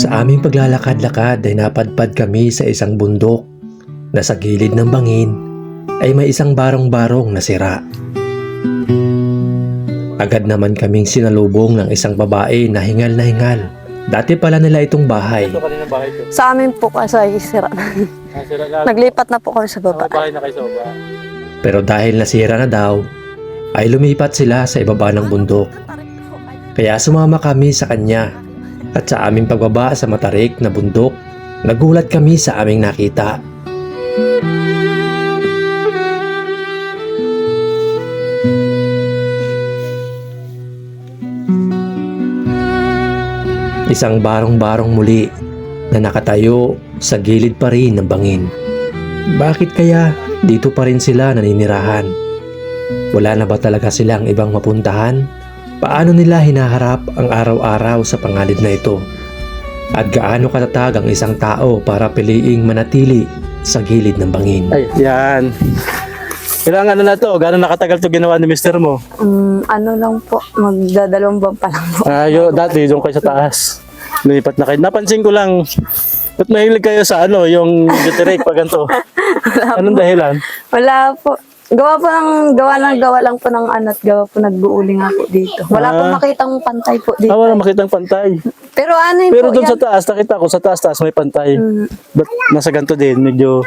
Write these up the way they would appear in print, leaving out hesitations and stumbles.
Sa aming paglalakad-lakad ay napadpad kami sa isang bundok na sa gilid ng bangin ay may isang barong-barong na sira. Agad naman kaming sinalubong ng isang babae na hingal na hingal. Dati pala nila itong bahay. Ito kanina bahay ko. Sa amin po kasi ay sira. Sira na. Naglipat na po kami sa baba. Bahay na kayo sa baba. Pero dahil nasira na daw, ay lumipat sila sa ibaba ng bundok. Kaya sumama kami sa kanya at sa aming pagbaba sa matarik na bundok, nagulat kami sa aming nakita. Isang barong-barong muli na nakatayo sa gilid pa rin ng bangin. Bakit kaya dito pa rin sila naninirahan? Wala na ba talaga silang ibang mapuntahan? Paano nila hinaharap ang araw-araw sa panganib na ito? At gaano katatag ang isang tao para piliing manatili sa gilid ng bangin? Ay, yan. Ilang ano na to? Gano'n nakatagal to ginawa ni mister mo? Ano lang po, magdadalawang buwan pa lang po. Dati doon kayo sa taas. Lumipat na kayo. Napansin ko lang, ba't mahilig kayo sa ano, yung deterek pa ganito? Anong dahilan? Wala po. Gawa lang po ng ano at gawa po nag-uuling ako dito. Wala po makitang pantay po dito. Wala makitang pantay. Pero ano yun Pero po doon yan? sa taas, nakita ko sa taas may pantay. Ba't nasa ganito din? Medyo,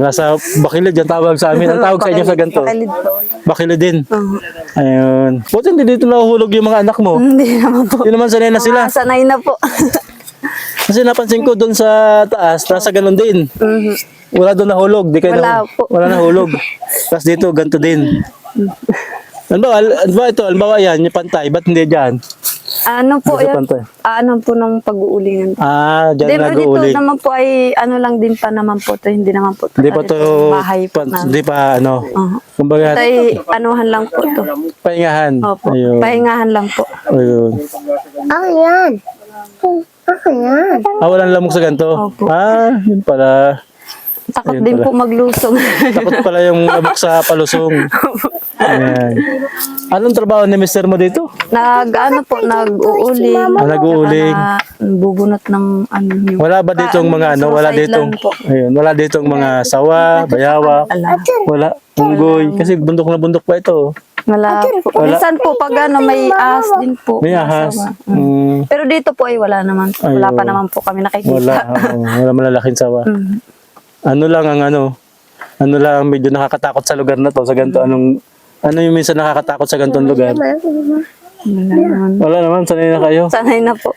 nasa bakilid yan tawag sa amin. Ang tawag sa inyo sa ganito? Bakilid po. Bakilid din. Ayun. Buti hindi dito nahuhulog yung mga anak mo. Hindi naman po. Hindi naman sanay na sila. Sanay na po. Kasi napansin ko doon sa taas, nasa ganun din. Wala doon nahulog. Di kayo Wala po. Wala nahulog. Tapos dito, ganito din. Albawa yan, yung pantay. Ba't hindi dyan? Ano po Nasa yan? pantay. Ano po ng pag-uulingan. Dyan Dito nag-uuling. naman po ay ano lang din pa naman po to. Hindi naman po to. Hindi pa to, bahay po namin. hindi pa ano. Kumbaga, Ito ay anuhan lang po to. pahingahan. Opo. Ayun. Pahingahan lang po. Ayun. Walang lamok sa ganito? Opo. Yun pala. Takot Ayun din pala. po maglusong. Takot pala yung lamok sa palusong. Ayan. Anong trabaho ni mister mo dito? Nag-uuling. Nag-uuling. Bubunot ng ano yung... Wala ba ditong mga ano? Wala ditong, ayun, wala ditong mga sawa, bayawa, wala, unggoy. Kasi bundok na bundok pa ito. Wala po. Minsan po pag ano may ahas din po. May ahas. Pero dito po ay wala naman. Wala pa naman po kami nakikita. Wala malalaking sawa. Ano lang ang ano lang medyo nakakatakot sa lugar na to, sa ganito, ano yung minsan nakakatakot sa ganitong lugar? Wala naman, sanay na kayo. Sanay na po.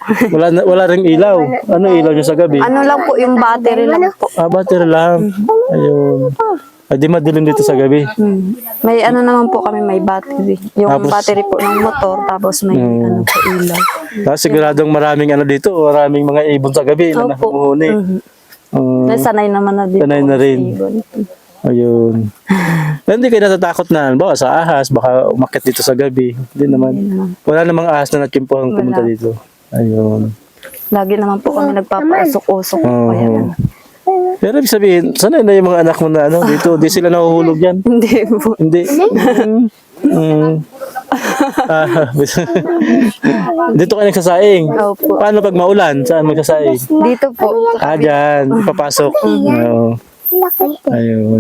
Wala ring ilaw. Ano ilaw nyo sa gabi? Ano lang po yung battery lang po. Battery lang. Ayun. Di madilim dito sa gabi. May ano naman po kami, may battery. Yung battery po ng motor, tapos may ano po ilaw. Tapos siguradong maraming ano dito, maraming mga ibon sa gabi na nakumuhuni. Sanay naman na din. Sanay na rin. Ayun. Hindi kayo natatakot na, bawa sa ahas, baka umakyat dito sa gabi. Hindi naman. Wala namang ahas na nagkimpong pumunta dito. Ayun. Lagi naman po kami nagpapasok-usok. Pero ibig sabihin, sanay na yung mga anak mo na ano, dito, di sila nahuhulog yan. Hindi po. Hindi. Dito kayo nagsasaing. Opo. Paano pag maulan? Saan magsasaing? Dito po. Dyan. Papasok. Oo. Ayun.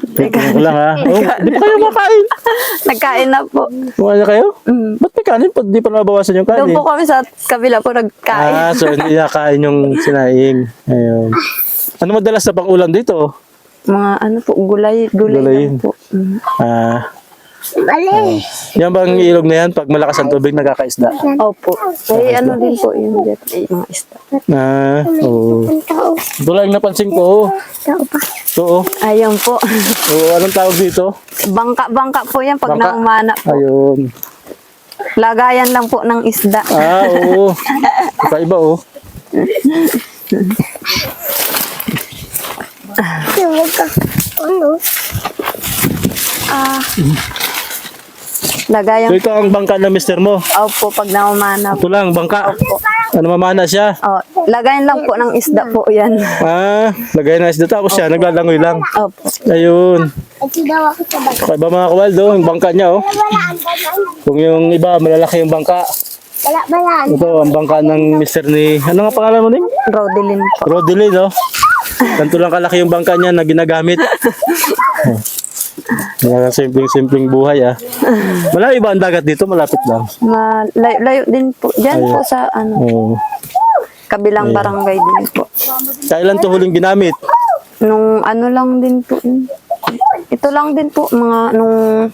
Tingnan ko lang ha. Di pa kayo makain? Nagkain na po. Kumain na kayo? Ba't may kanin? Di pa nabawasan yung kanin? Doon po kami sa kabila po nagkain. So hindi nakain yung sinaing. Ayun. Ano madalas na pang ulam dito? Mga ano po, gulay Gulayin. lang po. Yan bang ilog na yan? Pag malakas ang tubig, nagkakaisda? Opo. Ano din po yung mga isda. Oo. Ito lang napansin ko. Oo. Ayun po. Anong tawag dito? Bangka po yan pag Bangka? naumana po. Ayun. Lagayan lang po ng isda. Oo. Kakaiba Lagayan. So ito ang bangka ng mister mo. Opo, pag naumana po. Ito lang, bangka. Ano mamana siya? Lagayan lang po ng isda po yan. Lagay na isda tapos siya, naglalangoy lang. Opo. Ayun. Kakaiba mga kawaldo, yung bangka niya Kung yung iba, malalaki yung bangka. Ito, ang bangka ng Mr. ni... Ano nga pangalan mo, Ning? Rodelin po. Rodely, no? Ganito lang kalaki yung bangka niya na ginagamit. Simpleng buhay, ah. Malayo ba ang dagat dito? Malapit lang. Layo din po. Diyan po sa ano, Oo. kabilang barangay din po. Kailan to huling ginamit? Nung ano lang din po. Ito lang din po, mga nung...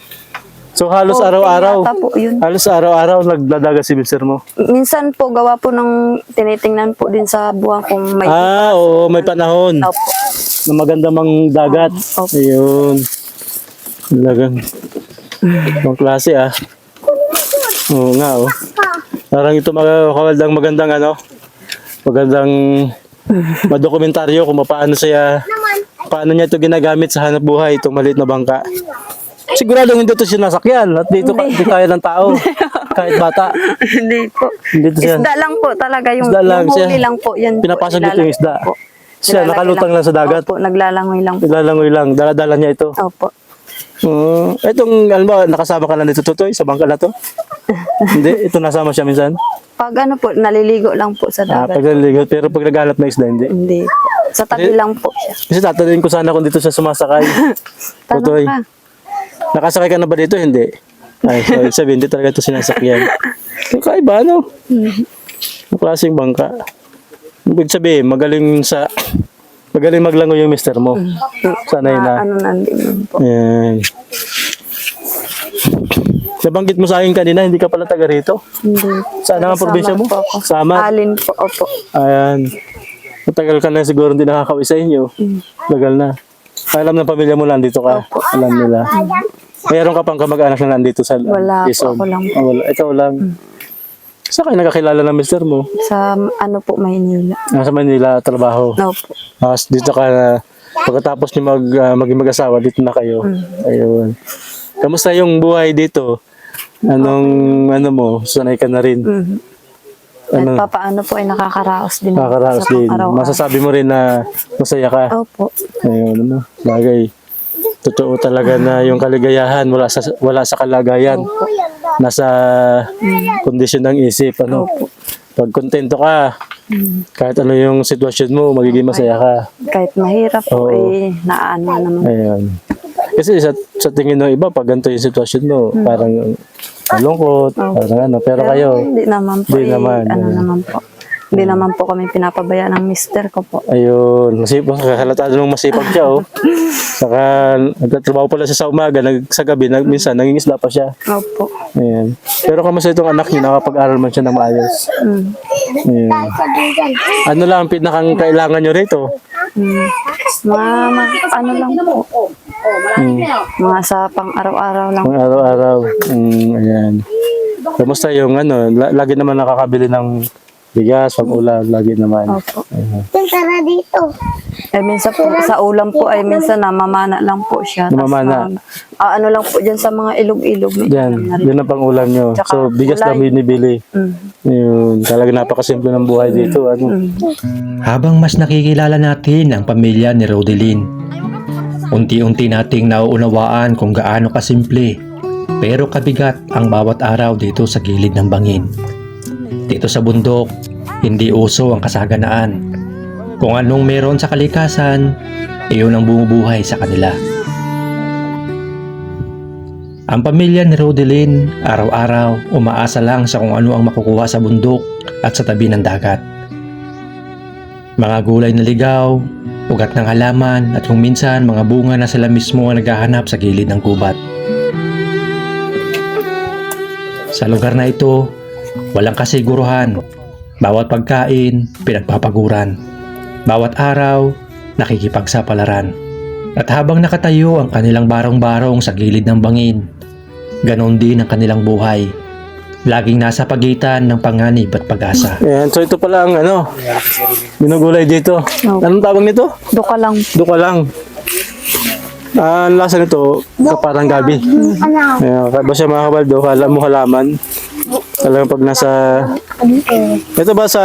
So halos araw-araw. yata po yun. Halos araw-araw nagdadagat si Mr. mo. Minsan po, gawa po ng tinitingnan po din sa buwan kung may... Oo, may panahon Opo. na maganda mang dagat. Opo. Ayun. Talagang ang klase, ah. Oo nga, oh. Parang ito magandang ano, magandang madokumentaryo kung paano niya ito ginagamit sa hanap buhay, itong maliit na bangka. Sigurado hindi ito sinasakyan at dito kaya ng tao, kahit bata. Hindi po. Hindi ito siya. Isda lang po talaga yung, Isda lang yung siya. huli lang po. Yan po, Pinapasok dito yung isda. po. Siya, Nilalagay nakalutang lang sa dagat. Opo, naglalangoy lang po. Nilalangoy lang, dala-dala niya ito. Opo. Itong, ano ba, nakasama ka na dito, Tutoy, sa bangka na to? Hindi, ito nasama siya minsan. Pag ano po, naliligo lang po sa dagat. Pagliligot, pero pag naghanap ng isda, hindi. Hindi po. Sa tabi lang po siya. Kasi tatanungin ko sana kung dito siya sumasakay. Tanong Tutoy, ka. nakasakay ka na ba dito? Hindi. Ay, so, ibig sabihin, hindi talaga ito sinasakyan. Kakaiba, ano? Ang klaseng bangka. Ibig sabihin, magaling maglangoy yung mister mo. Sanay na. Ano nandun po. Ayan. Nabanggit mo sa akin kanina, hindi ka pala taga rito. Hindi. Saan ang probinsya mo? Po ako. Samar. Alin po, opo. Ayan. Matagal ka na siguro hindi nakakauwi sa inyo. Tagal na. Alam ng pamilya mo nandito ka. Alam nila. Mayroon ka pang kamag-anak na nandito sa Wala po, Quezon? ako lang po. Wala. Ikaw lang. Saan kayo nakakilala ng mister mo? Sa ano po, Maynila. Nasa Manila, trabaho. Opo. Tapos dito ka na, pagkatapos niyo maging mag-asawa, dito na kayo. Ayun. Kamusta yung buhay dito? Ano mo, sanay ka na rin. At papaano po ay nakakaraos din. Nakakaraos sa din. pang-araw-araw. Masasabi mo rin na masaya ka. Opo. Ayun, ano, bagay. Totoo talaga na yung kaligayahan wala sa kalagayan. Nasa kondisyon ng isip, ano. Pag kontento ka, kahit ano yung sitwasyon mo, magiging masaya ka. Kahit mahirap po, Oo. naano naman. Ayun. Kasi sa tingin ng iba, pag ganito yung sitwasyon mo, parang malungkot, parang ano. Pero kayo, Hindi naman po. Hindi naman, Ano naman po. Hindi naman po kami pinapabaya ng mister ko po. ayun, masipag, halata nung masipag siya, oh. Saka, nagtatrabaho pala siya sa umaga, sa gabi, minsan, nangingisda pa siya. Opo. Ayan. Pero kamusta itong anak niya, nakapag-aral man siya ng maayos. Ayan. Ano lang ang pinakang kailangan nyo rito? Ano lang po. Mga sa pang-araw-araw lang. Ang araw-araw. Ayan. Kamusta yung ano, lagi naman nakakabili ng bigas, pang-ulam, lagi naman. Opo. Minsan po, sa ulam po ay minsan namamana lang po siya. Tas, Namamana. ano lang po dyan sa mga ilog-ilog. may Yan, ulam na rin. yun ang pang-ulam nyo. Tsaka So, bigas lang gulay. binibili. Yun, talaga napakasimple ng buhay dito. Ano? Habang mas nakikilala natin ang pamilya ni Rodelin, unti-unti nating nauunawaan kung gaano kasimple pero kabigat ang bawat araw dito sa gilid ng bangin. Dito sa bundok, hindi uso ang kasaganaan. Kung anong meron sa kalikasan, iyon ang bumubuhay sa kanila. Ang pamilya ni Rodelin, araw-araw umaasa lang sa kung ano ang makukuha sa bundok at sa tabi ng dagat. Mga gulay na ligaw, ugat ng halaman at kung minsan mga bunga na sila mismo ang naghahanap sa gilid ng gubat. Sa lugar na ito, walang kasiguruhan. Bawat pagkain, pinagpapaguran. Bawat araw, nakikipagsapalaran. At habang nakatayo ang kanilang barong-barong sa gilid ng bangin, ganon din ang kanilang buhay. Laging nasa pagitan ng panganib at pag-asa. Ayan, so ito pala ang ano, binugulay dito. Anong tawag nito? Doka lang. Duka lang. Ang lasa nito, parang gabi. Ayan, ba siya mga kabaldo, kala mo halaman. Talagang pag nasa... Ito ba sa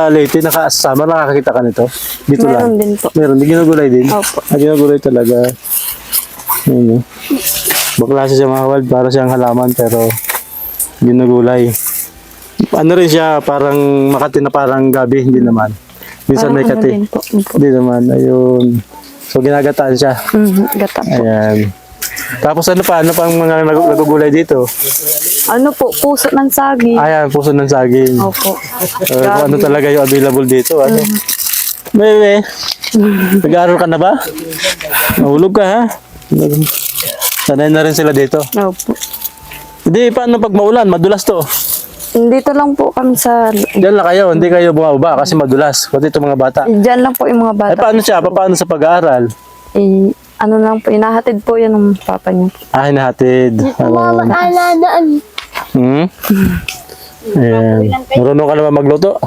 Leyte, nakasama, nakakakita ka nito? Dito Meron lang. din po. Meron, di ginugulay din. Opo. Ginugulay talaga. Ayan, Baklase siya mga kabaldo, para siyang halaman, pero ginugulay. Ano rin siya, parang Makati na parang gabi, hindi naman. Minsan may Parang ano kati. din po. Hindi naman, ayun. So ginagataan siya. Gata po. Ayan. Tapos ano pa ang mga nagugulay dito? Ano po, puso ng saging. Ayan, puso ng saging. Opo. Ano talaga yung available dito? Ano? Bebe, nag-aaral ka na ba? Mahulog ka ha? Sanay na rin sila dito. Opo. Hindi, paano pag maulan? Madulas to. Dito lang po kami sa... Diyan lang kayo, hindi kayo bumaba kasi madulas. Pati itong mga bata. Diyan lang po yung mga bata. Ay, paano siya? Paano sa pag-aaral? Ano lang po, inahatid po yan ng papa niya. Ah, hinahatid. Ayan. Marunong ka naman magluto?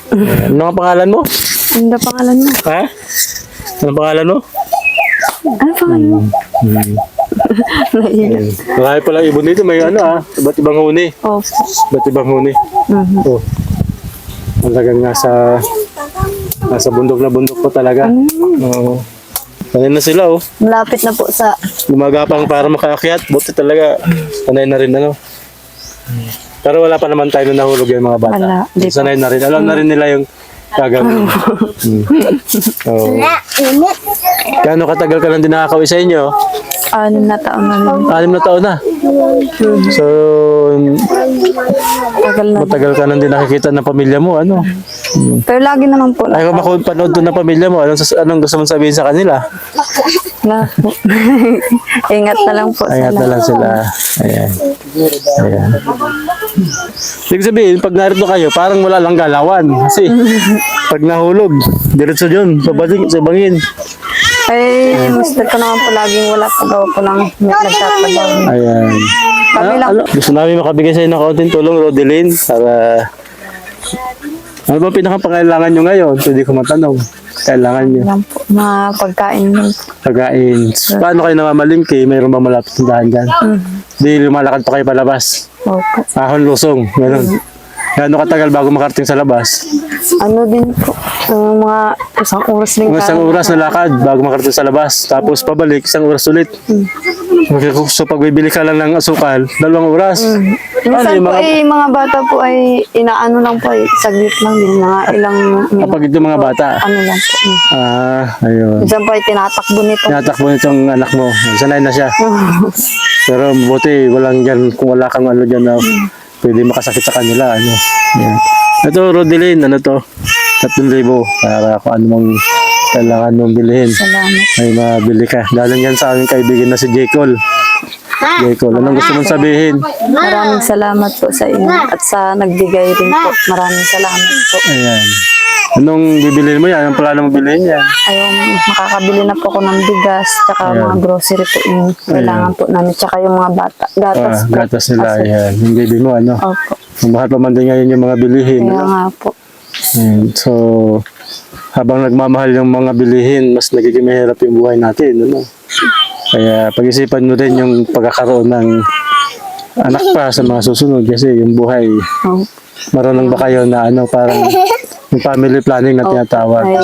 Ayan. Ano ang pangalan mo? Ano na pangalan mo? Ha? Ano pangalan mo? Ano pangalan mo? Naiyak. Marami pala ibon dito. May ano iba't ibang huni. Opo. Iba't ibang huni. Oh. Talagang nasa bundok na bundok po talaga. Oo. Sanay na sila Malapit na po sa... Gumagapang para makaakyat. Buti talaga. Sanay na rin Pero wala pa naman tayo na nahulog yung mga bata. Wala, di pa. Sanay na rin. Alam na rin nila yung gagawin. Oh. Gaano katagal ka lang din nakakauwi sa inyo? 6 na taon na rin. 6 na taon na. So, Tagal na. matagal ka nang din nakikita ng pamilya mo. Ano? Pero lagi naman po Ay, kung makapanood doon ng pamilya mo, anong gusto mong sabihin sa kanila? na po. Ingat na lang po. Ingat na lang sila. Ayan. Ayan. Ibig sabihin, pag narito kayo, parang wala lang galawan. Kasi, pag nahulog, diretso yun, sa bangin. Ay, mister ko naman po laging wala pa daw po lang nagtatrabaho. Ayan. Kami lang. Gusto namin makabigay sa inyo ng kaunting tulong, Rodeline, para... Ano ba pinakapangailangan nyo ngayon? Pwede ko matanong. Kailangan nyo. Lang po, mga pagkain lang po. Pagkain. Paano kayo namamalingki? Mayroon ba malapit na dahan dyan? Di lumalakad pa kayo palabas. Opo. Ahon lusong. Ganun. Gano'ng katagal bago makarating sa labas? Ano din po, mga 1 oras din. Mga 1 oras na lakad bago makarating sa labas. Tapos pabalik, 1 oras ulit. So pag bibili ka lang ng asukal, 2 oras. Minsan po mga bata po ay inaano lang po ay saglit lang din, mga ilang Kapag ito mga bata. ano lang po. Ayun. Minsan po ay tinatakbo nito. Tinatakbo nitong anak mo. Sanay na siya. Pero buti, walang dyan, kung wala kang ano dyan na pwede makasakit sa kanila. Ano. Yan. Ito, Rodeline, ano to? 3,000 para kung ano mong kailangan mong bilhin. Salamat. May mabili ka. Galing yan sa aming kaibigan na si Jecol. Jecol, anong gusto mong sabihin? Maraming salamat po sa inyo at sa nagbigay rin po. Maraming salamat po. Ayan. Anong bibilhin mo yan? Anong plano mong bilhin yan? Ayun, makakabili na po ako ng bigas, tsaka mga grocery po yung kailangan po namin, tsaka yung mga bata. Gatas po. Gatas nila. Ayan. Yung baby mo, ano? Opo. Mahal pa man din ngayon yung mga bilihin. Kaya nga po. Ayan. So, habang nagmamahal yung mga bilihin, mas nagiging mahirap yung buhay natin. Ano? Kaya pag-isipan mo din yung pagkakaroon ng anak pa sa mga susunod kasi yung buhay, Oh. marunong ba kayo na ano, parang yung family planning na tinatawag. Ay,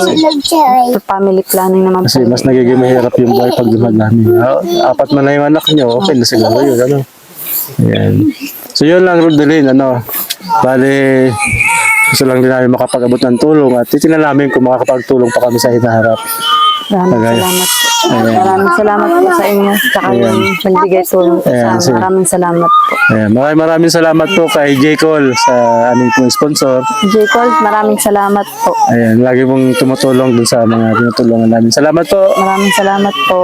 family planning naman Kasi po. mas nagiging mahirap yung buhay pag dumadami. 4 man na yung anak nyo, okay na siguro yun. Ano? Ayan. So yun lang, Rodeline, ano. Bale, gusto lang din namin makapag-abot ng tulong at titingnan namin kung makakapagtulong pa kami sa hinaharap. Maraming salamat po. Maraming salamat po sa inyo. Tsaka yung nagbigay tulong po Ayan, sa amin. sige. Maraming salamat po. Ayan. Maraming salamat po kay Jecol sa aming pong sponsor. J-Call, maraming salamat po. Ayan, lagi mong tumutulong dun sa mga tinutulungan namin. Salamat po. Maraming salamat po.